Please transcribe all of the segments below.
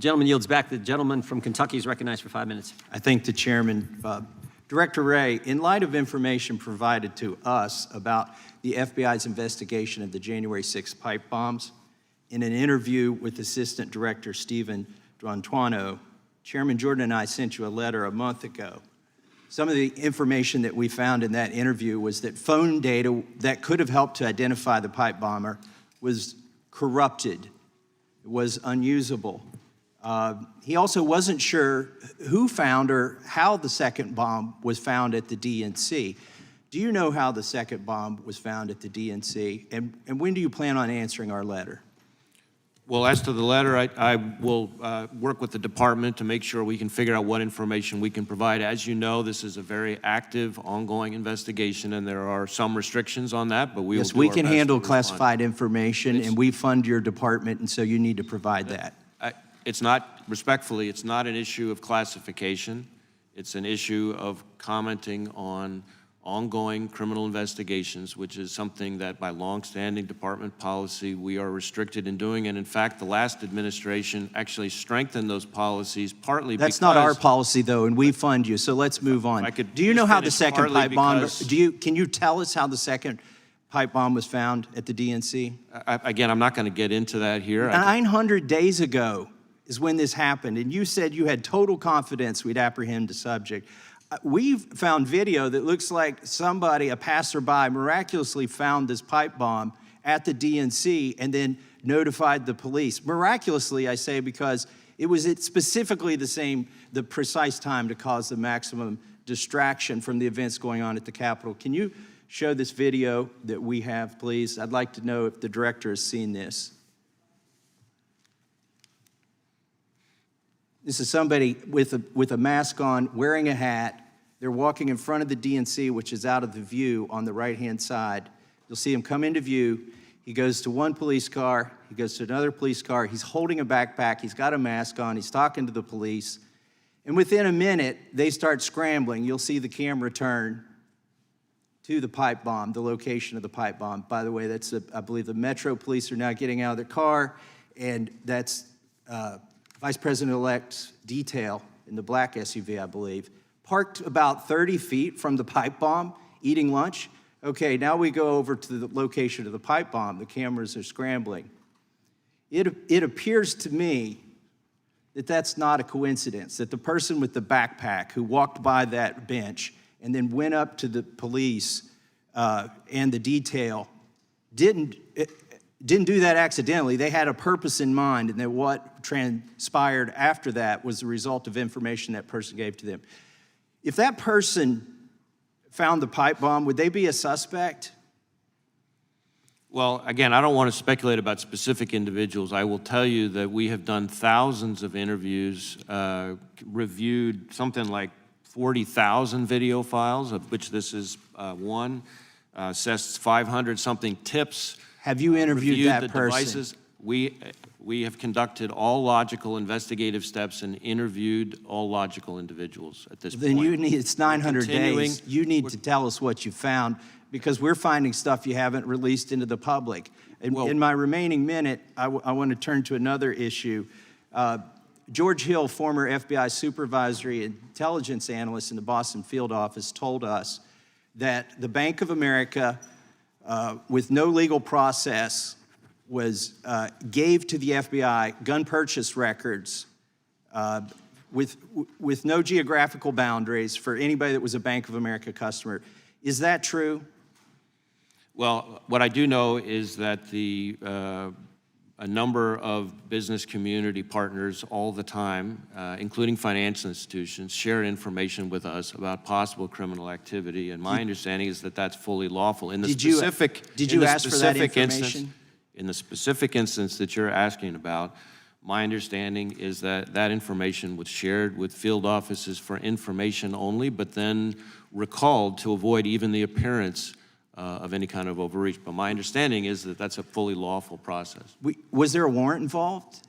Gentleman yields back. The gentleman from Kentucky is recognized for 5 minutes. I thank the chairman. Director Wray, in light of information provided to us about the FBI's investigation of the January 6th pipe bombs, in an interview with Assistant Director Stephen D'Antuono, Chairman Jordan and I sent you a letter a month ago. Some of the information that we found in that interview was that phone data that could have helped to identify the pipe bomber was corrupted, was unusable. He also wasn't sure who found or how the second bomb was found at the DNC. Do you know how the second bomb was found at the DNC? And when do you plan on answering our letter? Well, as to the letter, I will work with the department to make sure we can figure out what information we can provide. As you know, this is a very active, ongoing investigation, and there are some restrictions on that, but we will do our best. Yes, we can handle classified information, and we fund your department, and so you need to provide that. It's not, respectfully, it's not an issue of classification. It's an issue of commenting on ongoing criminal investigations, which is something that by longstanding department policy we are restricted in doing. And in fact, the last administration actually strengthened those policies partly because— That's not our policy, though, and we fund you, so let's move on. Do you know how the second pipe bomb— can you tell us how the second pipe bomb was found at the DNC? Again, I'm not going to get into that here. 900 days ago is when this happened, and you said you had total confidence we'd apprehend the subject. We've found video that looks like somebody, a passerby, miraculously found this pipe bomb at the DNC and then notified the police. Miraculously, I say, because it was specifically the precise time to cause the maximum distraction from the events going on at the Capitol. Can you show this video that we have, please? I'd like to know if the director has seen this. This is somebody with a mask on, wearing a hat. They're walking in front of the DNC, which is out of the view on the right-hand side. You'll see him come into view. He goes to one police car. He goes to another police car. He's holding a backpack. He's got a mask on. He's talking to the police. And within a minute, they start scrambling. You'll see the camera turn to the pipe bomb, the location of the pipe bomb. By the way, that's, I believe, the Metro police are now getting out of their car, and that's Vice President-elect's detail in the black SUV, I believe, parked about 30 feet from the pipe bomb, eating lunch. Okay, now we go over to the location of the pipe bomb. The cameras are scrambling. It appears to me that that's not a coincidence, that the person with the backpack who walked by that bench and then went up to the police and the detail didn't do that accidentally. They had a purpose in mind, and that what transpired after that was the result of information that person gave to them. If that person found the pipe bomb, would they be a suspect? Well, again, I don't want to speculate about specific individuals. I will tell you that we have done thousands of interviews, reviewed something like 40,000 video files, of which this is one, assessed 500-something tips. Have you interviewed that person? Devices. We have conducted all logical investigative steps and interviewed all logical individuals at this point. Then it's 900 days. You need to tell us what you found, because we're finding stuff you haven't released into the public. In my remaining minute, I want to turn to another issue. George Hill, former FBI supervisory intelligence analyst in the Boston field office, told us that the Bank of America, with no legal process, gave to the FBI gun purchase records with no geographical boundaries for anybody that was a Bank of America customer. Is that true? Well, what I do know is that a number of business community partners all the time, including financial institutions, share information with us about possible criminal activity, and my understanding is that that's fully lawful. Did you ask for that information? In the specific instance that you're asking about, my understanding is that that information was shared with field offices for information only, but then recalled to avoid even the appearance of any kind of overreach. But my understanding is that that's a fully lawful process. Was there a warrant involved?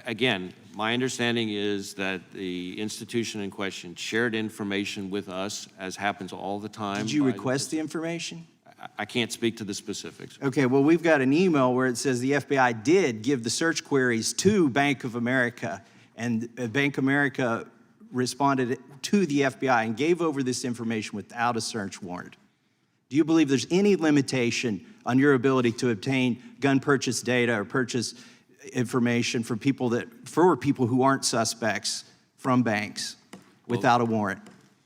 Again, my understanding is that the institution in question shared information with us, as happens all the time. Did you request the information? I can't speak to the specifics. Okay, well, we've got an email where it says the FBI did give the search queries to Bank of America, and Bank of America responded to the FBI and gave over this information without a search warrant. Do you believe there's any limitation on your ability to obtain gun purchase data or purchase information for people who aren't suspects from banks without a warrant?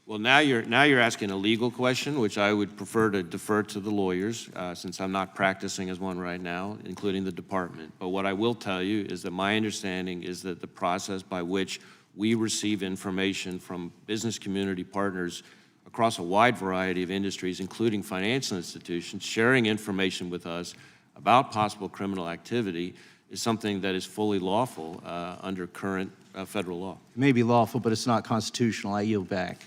Well, now you're asking a legal question, which I would prefer to defer to the lawyers, since I'm not practicing as one right now, including the department. But what I will tell you is that my understanding is that the process by which we receive information from business community partners across a wide variety of industries, including financial institutions, sharing information with us about possible criminal activity is something that is fully lawful under current federal law. It may be lawful, but it's not constitutional. I yield back.